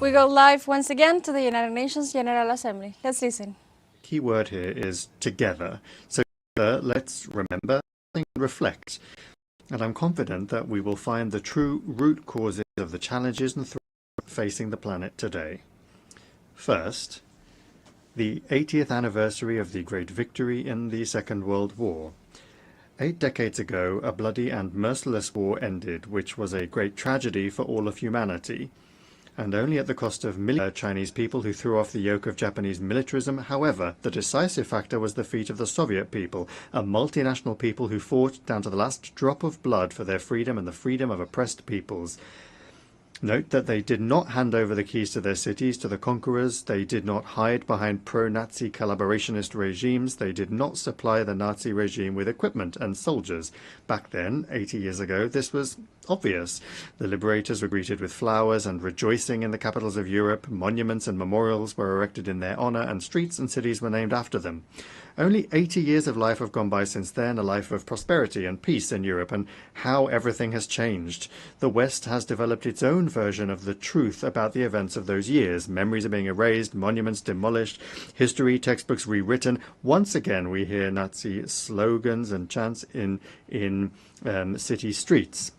We go live once again to the United Nations General Assembly. Let's listen. The key word here is together. So let's remember and reflect. And I'm confident that we will find the true root causes of the challenges and threats facing the planet today. First, the 80th anniversary of the great victory in the Second World War. 8 decades ago, a bloody and merciless war ended, which was a great tragedy for all of humanity, and only at the cost of millions of Chinese people who threw off the yoke of Japanese militarism. However, the decisive factor was the feat of the Soviet people, a multinational people who fought down to the last drop of blood for their freedom and the freedom of oppressed peoples. Note that they did not hand over the keys to their cities to the conquerors, they did not hide behind pro-Nazi collaborationist regimes, they did not supply the Nazi regime with equipment and soldiers. Back then, 80 years ago, this was obvious. The liberators were greeted with flowers and rejoicing in the capitals of Europe, monuments and memorials were erected in their honor, and streets and cities were named after them. Only 80 years of life have gone by since then, a life of prosperity and peace in Europe, and how everything has changed. The West has developed its own version of the truth about the events of those years. Memories are being erased, monuments demolished, history textbooks rewritten. Once again we hear Nazi slogans and chants in city streets.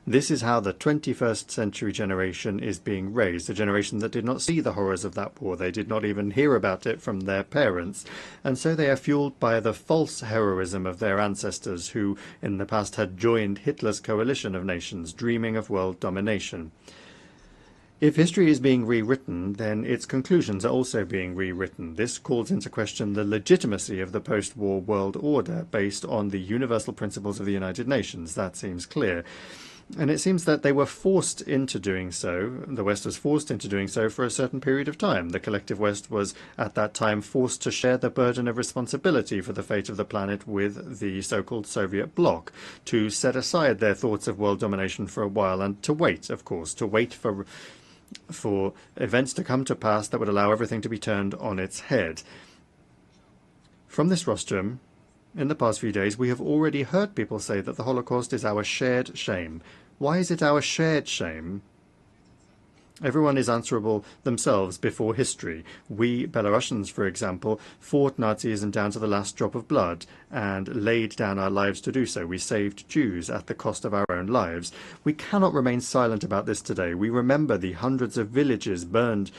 This is how the 21st century generation is being raised, a generation that did not see the horrors of that war. They did not even hear about it from their parents, and so they are fueled by the false heroism of their ancestors who in the past had joined Hitler's coalition of nations, dreaming of world domination. If history is being rewritten, then its conclusions are also being rewritten. This calls into question the legitimacy of the post-war world order based on the universal principles of the United Nations. That seems clear. And it seems that they were forced into doing so. The West was forced into doing so for a certain period of time. The collective West was at that time forced to share the burden of responsibility for the fate of the planet with the so-called Soviet bloc, to set aside their thoughts of world domination for a while and to wait, of course, to wait for events to come to pass that would allow everything to be turned on its head. From this rostrum, in the past few days, we have already heard people say that the Holocaust is our shared shame. Why is it our shared shame? Everyone is answerable themselves before history. We, Belarusians, for example, fought Nazism down to the last drop of blood and laid down our lives to do so. We saved Jews at the cost of our own lives. We cannot remain silent about this today. We remember the hundreds of villages burned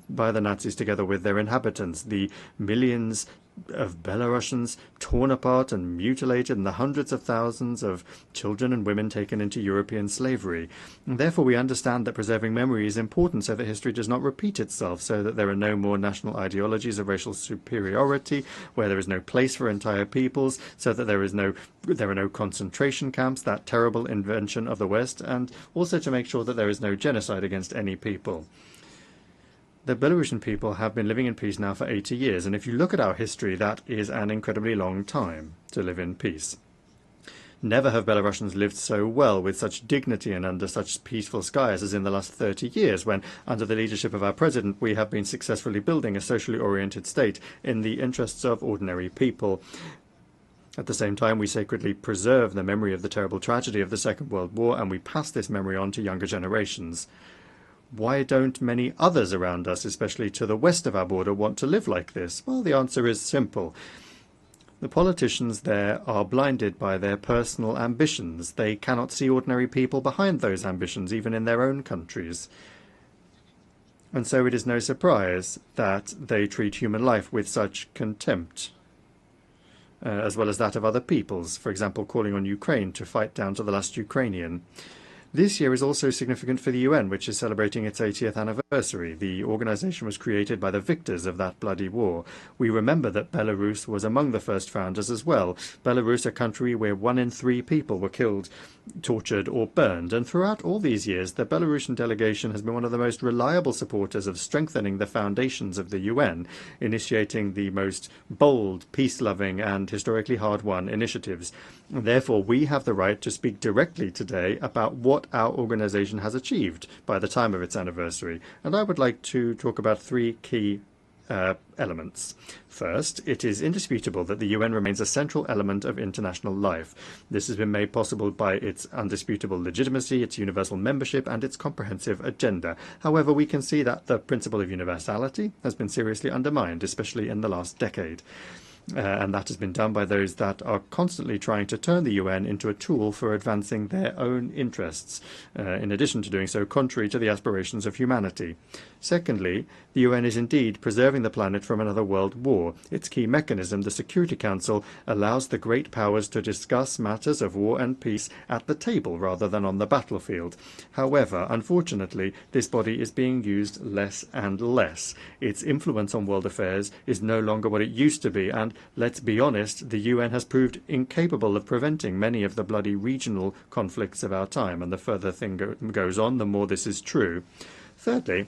by the Nazis together with their inhabitants, the millions of Belarusians torn apart and mutilated, and the hundreds of thousands of children and women taken into European slavery. And therefore we understand that preserving memory is important so that history does not repeat itself, so that there are no more national ideologies of racial superiority, where there is no place for entire peoples, so that there are no concentration camps, that terrible invention of the West, and also to make sure that there is no genocide against any people. The Belarusian people have been living in peace now for 80 years, and if you look at our history, that is an incredibly long time to live in peace. Never have Belarusians lived so well, with such dignity and under such peaceful skies as in the last 30 years, when, under the leadership of our president, we have been successfully building a socially oriented state in the interests of ordinary people. At the same time, we sacredly preserve the memory of the terrible tragedy of the Second World War, and we pass this memory on to younger generations. Why don't many others around us, especially to the west of our border, want to live like this? Well, the answer is simple. The politicians there are blinded by their personal ambitions. They cannot see ordinary people behind those ambitions, even in their own countries. And so it is no surprise that they treat human life with such contempt, as well as that of other peoples, for example, calling on Ukraine to fight down to the last Ukrainian. This year is also significant for the UN, which is celebrating its 80th anniversary. The organization was created by the victors of that bloody war. We remember that Belarus was among the first founders as well. Belarus, a country where 1 in 3 people were killed, tortured or burned. And throughout all these years, the Belarusian delegation has been one of the most reliable supporters of strengthening the foundations of the UN, initiating the most bold, peace-loving and historically hard-won initiatives. Therefore, we have the right to speak directly today about what our organization has achieved by the time of its anniversary. And I would like to talk about 3 key elements. First, it is indisputable that the UN remains a central element of international life. This has been made possible by its undisputable legitimacy, its universal membership, and its comprehensive agenda. However, we can see that the principle of universality has been seriously undermined, especially in the last decade. And that has been done by those that are constantly trying to turn the UN into a tool for advancing their own interests, in addition to doing so contrary to the aspirations of humanity. Secondly, the UN is indeed preserving the planet from another world war. Its key mechanism, the Security Council, allows the great powers to discuss matters of war and peace at the table rather than on the battlefield. However, unfortunately, this body is being used less and less. Its influence on world affairs is no longer what it used to be, and let's be honest, the UN has proved incapable of preventing many of the bloody regional conflicts of our time, and the further thing goes on, the more this is true. Thirdly,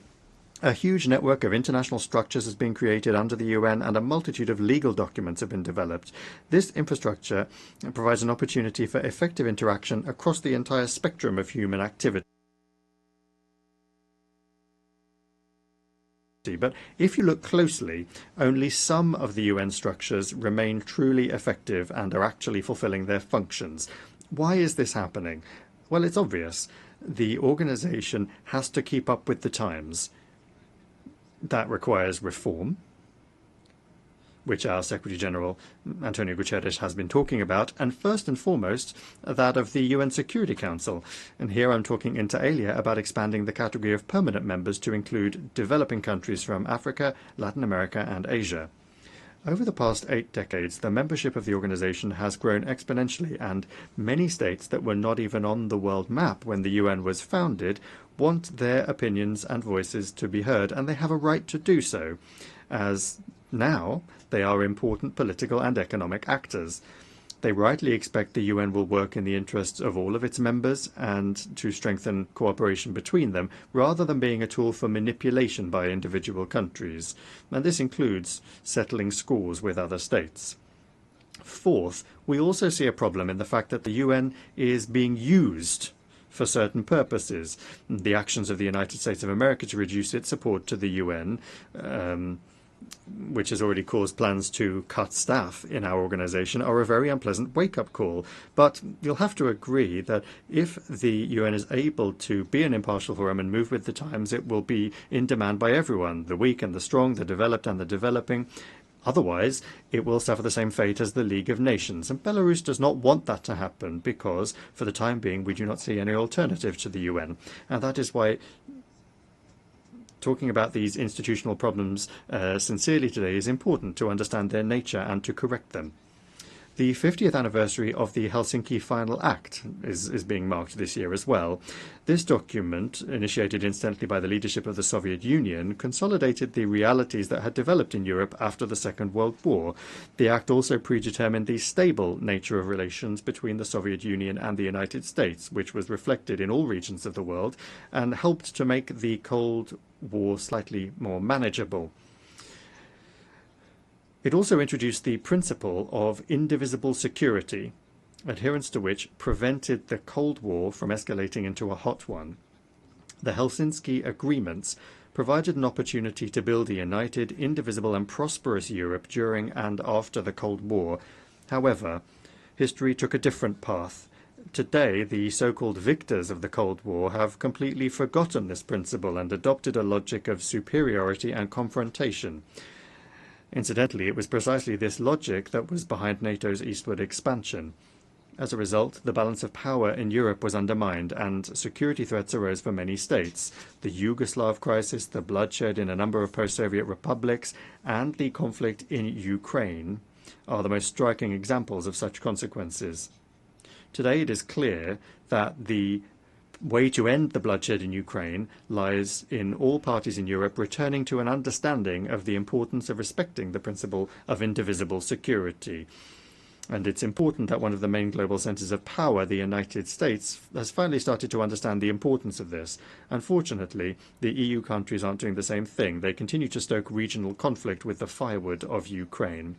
a huge network of international structures has been created under the UN, and a multitude of legal documents have been developed. This infrastructure provides an opportunity for effective interaction across the entire spectrum of human activity. But if you look closely, only some of the UN structures remain truly effective and are actually fulfilling their functions. Why is this happening? Well, it's obvious. The organization has to keep up with the times. That requires reform, which our Secretary General Antonio Guterres has been talking about, and first and foremost, that of the UN Security Council. And here I'm talking inter alia about expanding the category of permanent members to include developing countries from Africa, Latin America, and Asia. Over the past 8 decades, the membership of the organization has grown exponentially, and many states that were not even on the world map when the UN was founded want their opinions and voices to be heard, and they have a right to do so, as now they are important political and economic actors. They rightly expect the UN will work in the interests of all of its members and to strengthen cooperation between them, rather than being a tool for manipulation by individual countries. And this includes settling scores with other states. Fourth, we also see a problem in the fact that the UN is being used for certain purposes. The actions of the United States of America to reduce its support to the UN, which has already caused plans to cut staff in our organization, are a very unpleasant wake-up call. But you'll have to agree that if the UN is able to be an impartial forum and move with the times, it will be in demand by everyone, the weak and the strong, the developed and the developing. Otherwise, it will suffer the same fate as the League of Nations, and Belarus does not want that to happen because, for the time being, we do not see any alternative to the UN. And that is why talking about these institutional problems sincerely today is important, to understand their nature and to correct them. The 50th anniversary of the Helsinki Final Act is being marked this year as well. This document, initiated incidentally by the leadership of the Soviet Union, consolidated the realities that had developed in Europe after the Second World War. The act also predetermined the stable nature of relations between the Soviet Union and the United States, which was reflected in all regions of the world, and helped to make the Cold War slightly more manageable. It also introduced the principle of indivisible security, adherence to which prevented the Cold War from escalating into a hot one. The Helsinki Agreements provided an opportunity to build a united, indivisible and prosperous Europe during and after the Cold War. However, history took a different path. Today, the so-called victors of the Cold War have completely forgotten this principle and adopted a logic of superiority and confrontation. Incidentally, it was precisely this logic that was behind NATO's eastward expansion. As a result, the balance of power in Europe was undermined, and security threats arose for many states. The Yugoslav crisis, the bloodshed in a number of post-Soviet republics, and the conflict in Ukraine are the most striking examples of such consequences. Today it is clear that the way to end the bloodshed in Ukraine lies in all parties in Europe returning to an understanding of the importance of respecting the principle of indivisible security. And it's important that one of the main global centers of power, the United States, has finally started to understand the importance of this. Unfortunately, the EU countries aren't doing the same thing. They continue to stoke regional conflict with the firewood of Ukraine.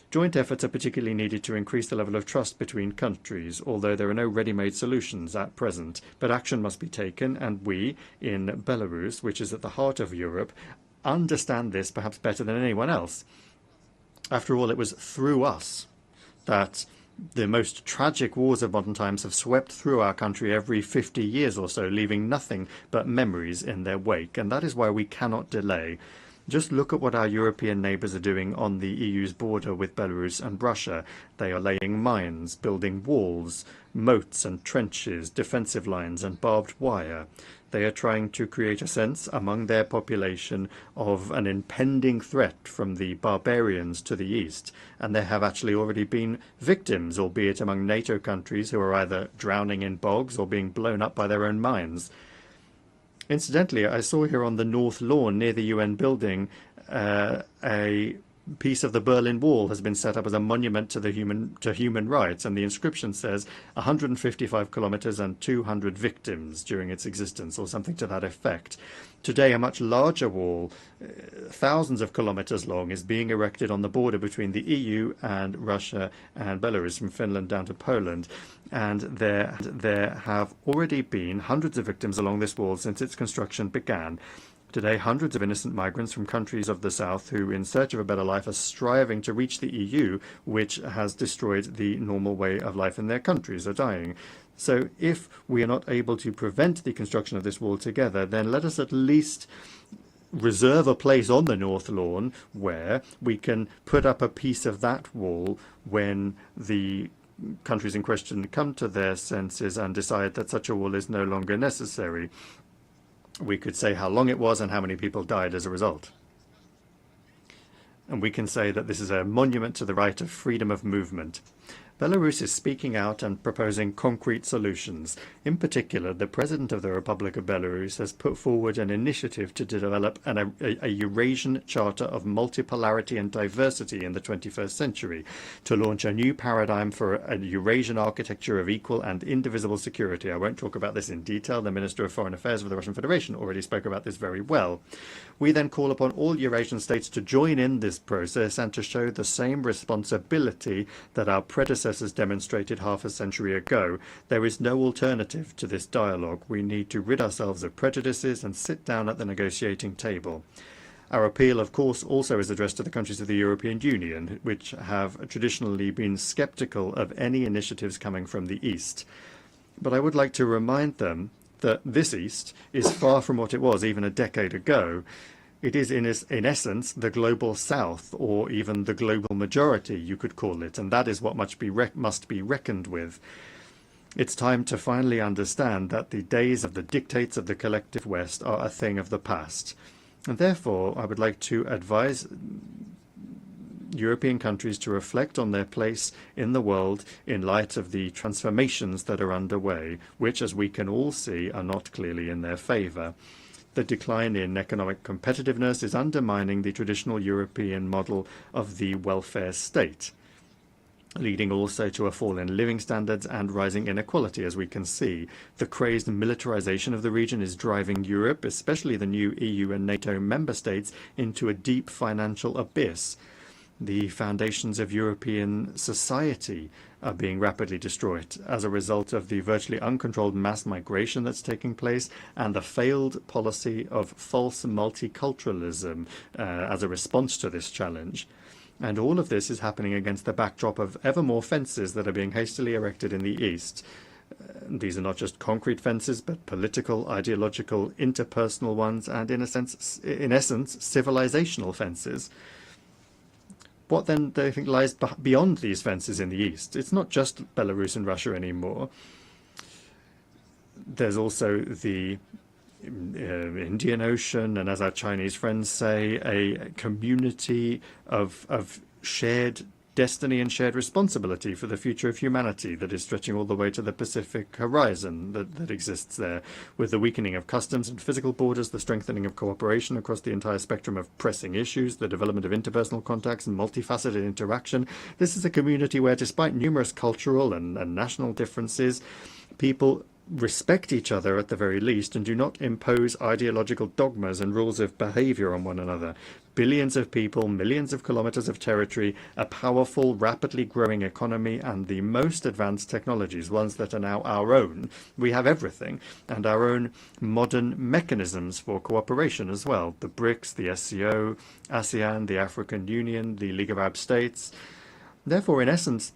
Joint efforts are particularly needed to increase the level of trust between countries, although there are no ready-made solutions at present. But action must be taken, and we, in Belarus, which is at the heart of Europe, understand this perhaps better than anyone else. After all, it was through us that the most tragic wars of modern times have swept through our country every 50 years or so, leaving nothing but memories in their wake. And that is why we cannot delay. Just look at what our European neighbours are doing on the EU's border with Belarus and Russia. They are laying mines, building walls, moats and trenches, defensive lines and barbed wire. They are trying to create a sense among their population of an impending threat from the barbarians to the east. And there have actually already been victims, albeit among NATO countries, who are either drowning in bogs or being blown up by their own mines. Incidentally, I saw here on the North Lawn near the UN building a piece of the Berlin Wall has been set up as a monument to human rights, and the inscription says 155 kilometers and 200 victims during its existence, or something to that effect. Today, a much larger wall, thousands of kilometers long, is being erected on the border between the EU and Russia and Belarus, from Finland down to Poland. And there have already been hundreds of victims along this wall since its construction began. Today, hundreds of innocent migrants from countries of the south who, in search of a better life, are striving to reach the EU, which has destroyed the normal way of life in their countries, are dying. So if we are not able to prevent the construction of this wall together, then let us at least reserve a place on the North Lawn where we can put up a piece of that wall when the countries in question come to their senses and decide that such a wall is no longer necessary. We could say how long it was and how many people died as a result. And we can say that this is a monument to the right of freedom of movement. Belarus is speaking out and proposing concrete solutions. In particular, the President of the Republic of Belarus has put forward an initiative to develop a Eurasian Charter of Multipolarity and Diversity in the 21st century, to launch a new paradigm for a Eurasian architecture of equal and indivisible security. I won't talk about this in detail. The Minister of Foreign Affairs of the Russian Federation already spoke about this very well. We then call upon all Eurasian states to join in this process and to show the same responsibility that our predecessors demonstrated half a century ago. There is no alternative to this dialogue. We need to rid ourselves of prejudices and sit down at the negotiating table. Our appeal, of course, also is addressed to the countries of the European Union, which have traditionally been sceptical of any initiatives coming from the East. But I would like to remind them that this East is far from what it was even a decade ago. It is, in essence, the global South, or even the global majority, you could call it, and that is what must be reckoned with. It's time to finally understand that the days of the dictates of the collective West are a thing of the past. And therefore, I would like to advise European countries to reflect on their place in the world in light of the transformations that are underway, which, as we can all see, are not clearly in their favour. The decline in economic competitiveness is undermining the traditional European model of the welfare state, leading also to a fall in living standards and rising inequality, as we can see. The crazed militarization of the region is driving Europe, especially the new EU and NATO member states, into a deep financial abyss. The foundations of European society are being rapidly destroyed as a result of the virtually uncontrolled mass migration that's taking place and the failed policy of false multiculturalism as a response to this challenge. And all of this is happening against the backdrop of ever more fences that are being hastily erected in the East. These are not just concrete fences, but political, ideological, interpersonal ones, and in essence, civilizational fences. What then do they think lies beyond these fences in the East? It's not just Belarus and Russia anymore. There's also the Indian Ocean, and as our Chinese friends say, a community of shared destiny and shared responsibility for the future of humanity that is stretching all the way to the Pacific horizon that exists there, with the weakening of customs and physical borders, the strengthening of cooperation across the entire spectrum of pressing issues, the development of interpersonal contacts and multifaceted interaction. This is a community where, despite numerous cultural and national differences, people respect each other at the very least and do not impose ideological dogmas and rules of behavior on one another. Billions of people, millions of kilometers of territory, a powerful, rapidly growing economy, and the most advanced technologies, ones that are now our own. We have everything, and our own modern mechanisms for cooperation as well. The BRICS, the SCO, ASEAN, the African Union, the League of Arab States. Therefore, in essence,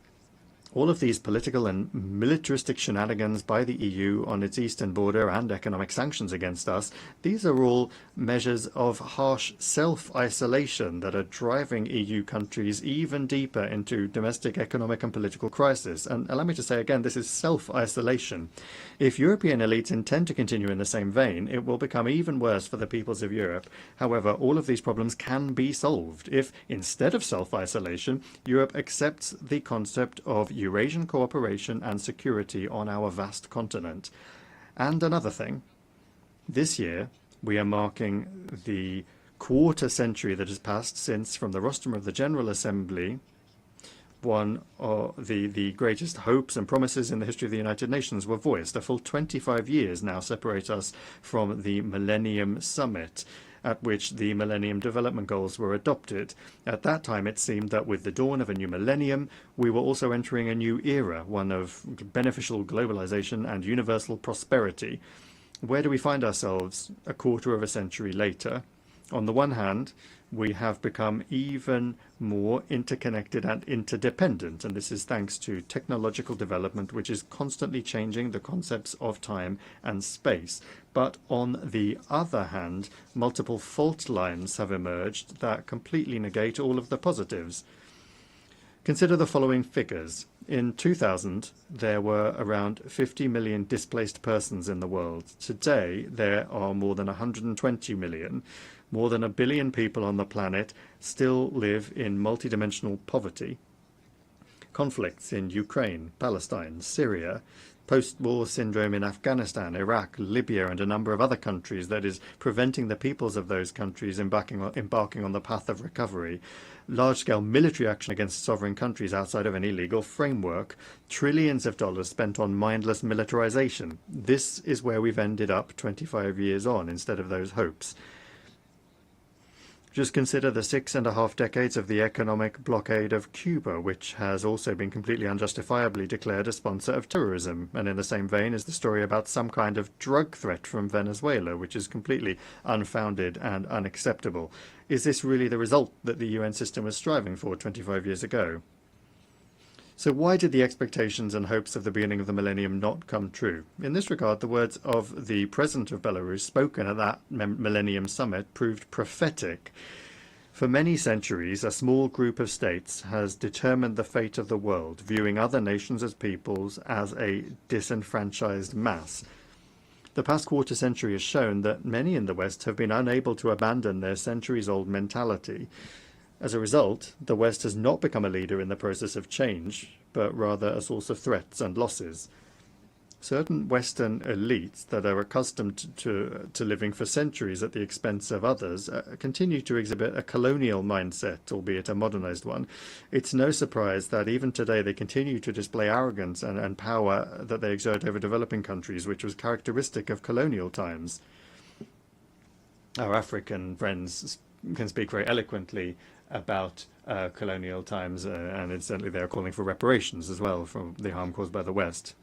all of these political and militaristic shenanigans by the EU on its eastern border and economic sanctions against us, these are all measures of harsh self-isolation that are driving EU countries even deeper into domestic economic and political crisis. And allow me to say again, this is self-isolation. If European elites intend to continue in the same vein, it will become even worse for the peoples of Europe. However, all of these problems can be solved if, instead of self-isolation, Europe accepts the concept of Eurasian cooperation and security on our vast continent. And another thing, this year we are marking the quarter century that has passed since, from the rostrum of the General Assembly, one of the greatest hopes and promises in the history of the United Nations were voiced. A full 25 years now separate us from the Millennium Summit, at which the Millennium Development Goals were adopted. At that time, it seemed that with the dawn of a new millennium, we were also entering a new era, one of beneficial globalization and universal prosperity. Where do we find ourselves a quarter of a century later? On the one hand, we have become even more interconnected and interdependent, and this is thanks to technological development, which is constantly changing the concepts of time and space. But on the other hand, multiple fault lines have emerged that completely negate all of the positives. Consider the following figures. In 2000, there were around 50 million displaced persons in the world. Today, there are more than 120 million. More than 1 billion people on the planet still live in multidimensional poverty. Conflicts in Ukraine, Palestine, Syria, post-war syndrome in Afghanistan, Iraq, Libya, and a number of other countries that is preventing the peoples of those countries embarking on the path of recovery. Large-scale military action against sovereign countries outside of any legal framework. Trillions of dollars spent on mindless militarization. This is where we've ended up 25 years on instead of those hopes. Just consider the 6.5 decades of the economic blockade of Cuba, which has also been completely unjustifiably declared a sponsor of terrorism. And in the same vein is the story about some kind of drug threat from Venezuela, which is completely unfounded and unacceptable. Is this really the result that the UN system was striving for 25 years ago? So why did the expectations and hopes of the beginning of the millennium not come true? In this regard, the words of the president of Belarus spoken at that Millennium Summit proved prophetic. For many centuries, a small group of states has determined the fate of the world, viewing other nations as peoples as a disenfranchised mass. The past quarter century has shown that many in the West have been unable to abandon their centuries-old mentality. As a result, the West has not become a leader in the process of change, but rather a source of threats and losses. Certain Western elites that are accustomed to living for centuries at the expense of others continue to exhibit a colonial mindset, albeit a modernized one. It's no surprise that even today they continue to display arrogance and power that they exert over developing countries, which was characteristic of colonial times. Our African friends can speak very eloquently about colonial times, and incidentally they are calling for reparations as well for the harm caused by the West.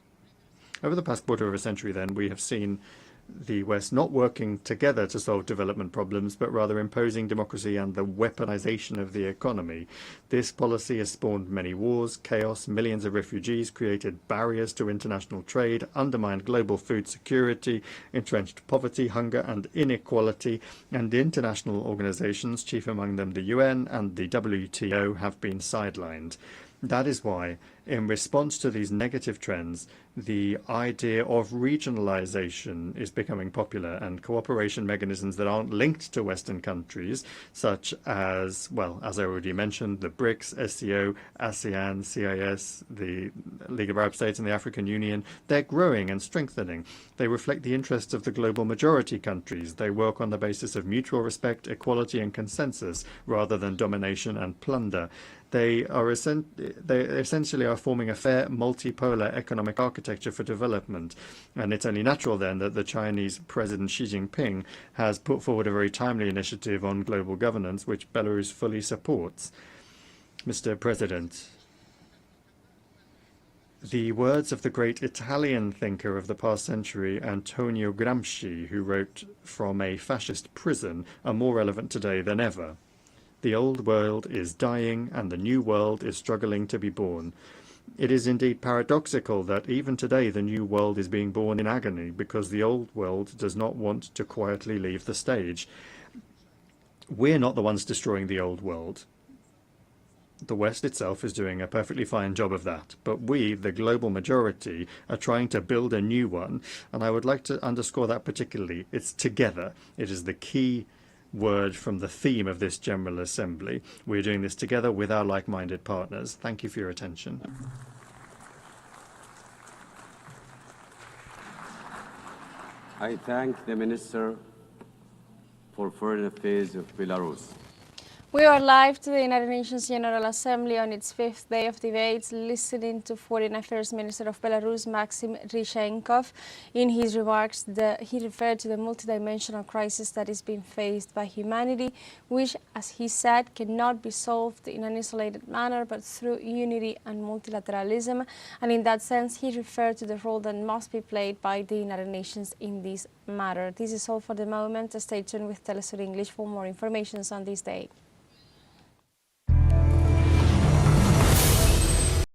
Over the past quarter of a century, then, we have seen the West not working together to solve development problems, but rather imposing democracy and the weaponization of the economy. This policy has spawned many wars, chaos, millions of refugees, created barriers to international trade, undermined global food security, entrenched poverty, hunger, and inequality, and international organizations, chief among them the UN and the WTO, have been sidelined. That is why, in response to these negative trends, the idea of regionalization is becoming popular, and cooperation mechanisms that aren't linked to Western countries, such as, well, as I already mentioned, the BRICS, SCO, ASEAN, CIS, the League of Arab States, and the African Union, they're growing and strengthening. They reflect the interests of the global majority countries. They work on the basis of mutual respect, equality, and consensus, rather than domination and plunder. They essentially are forming a fair multipolar economic architecture for development. And it's only natural then that the Chinese President Xi Jinping has put forward a very timely initiative on global governance, which Belarus fully supports. Mr. President, the words of the great Italian thinker of the past century, Antonio Gramsci, who wrote from a fascist prison, are more relevant today than ever. The old world is dying and the new world is struggling to be born. It is indeed paradoxical that even today the new world is being born in agony because the old world does not want to quietly leave the stage. We're not the ones destroying the old world. The West itself is doing a perfectly fine job of that, but we, the global majority, are trying to build a new one, and I would like to underscore that particularly. It's together. It is the key word from the theme of this General Assembly. We're doing this together with our like-minded partners. Thank you for your attention. I thank the Minister for Foreign Affairs of Belarus. We are live to the United Nations General Assembly on its fifth day of debates, listening to Foreign Affairs Minister of Belarus, Maxim Ryzhenkov. In his remarks, he referred to the multidimensional crisis that is being faced by humanity, which, as he said, cannot be solved in an isolated manner, but through unity and multilateralism. And in that sense, he referred to the role that must be played by the United Nations in this matter. This is all for the moment. Stay tuned with teleSUR English for more information on this day.